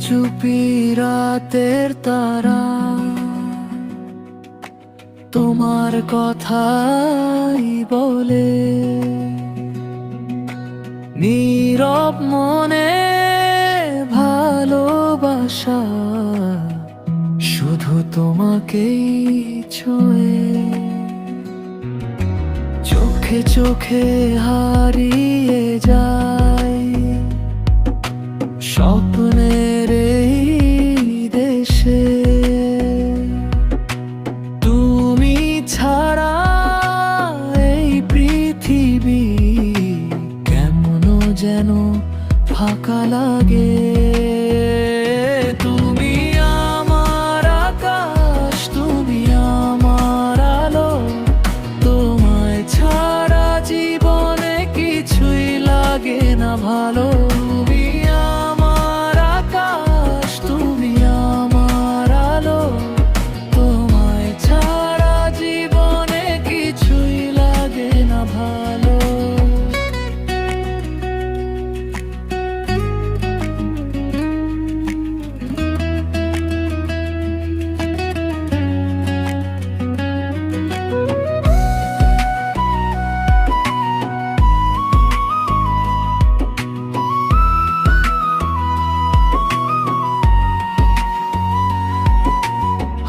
চুপি রাতের তারা তোমার কথাই বলে, নীরব মনে ভালোবাসা শুধু তোমাকেই ছোঁয়ে। চোখে চোখে হারিয়ে যায় স্বপ্নের এই দেশে, তুমি ছাড়া এই পৃথিবী কেমন যেন ফাঁকা লাগে। তুমি আমার আকাশ, তুমি আমার আলো, তোমায় ছাড়া জীবনে কিছুই লাগে না ভালো। তুমি আমার আকাশ, তুমি আমার আলো, তোমায় ছাড়া জীবনে কিছুই লাগে না ভালো।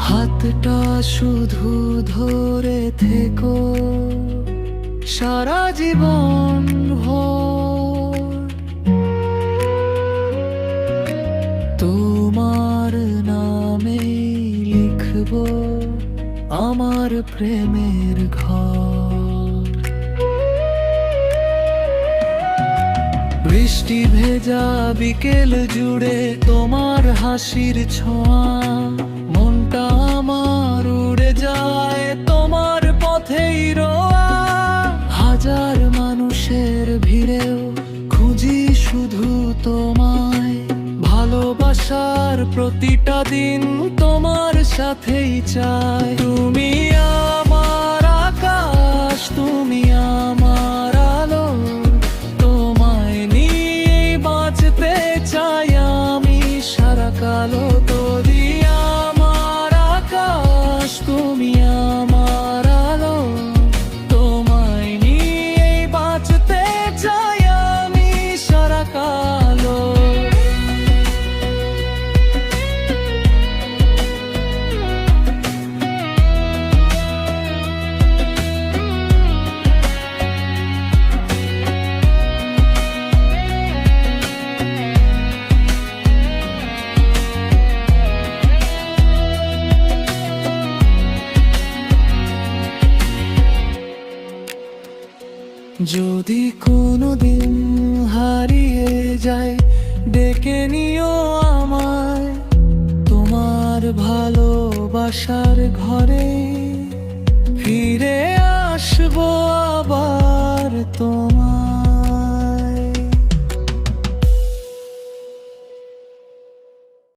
হাতটা শুধু ধরে থেকো সারা জীবন ভর, তোমার নামে লিখবো আমার প্রেমের ঘর। বৃষ্টি ভেজা বিকেল জুড়ে তোমার হাসির ছোঁয়া, মনটা আমার উড়ে যায় তোমার পথেই রোয়া। হাজার মানুষের ভিড়েও খুঁজি শুধু তোমায়, ভালোবাসার প্রতিটা দিন তোমার সাথেই চাই। তুমি আমার আকাশ, তুমি আমার আলো, তোমায় নিয়ে বাঁচতে চাই আমি সারা কালো। তোরি আমার আকাশ, তুমি আমার আলো, তোমায় নিয়ে বাঁচতে চাই আমি সারা কালো। যদি কোনোদিন হারিয়ে যায় ডেকে নিও আমায় তোমার ভালোবাসার ঘরে, ফিরে আসবো আবার তোমার।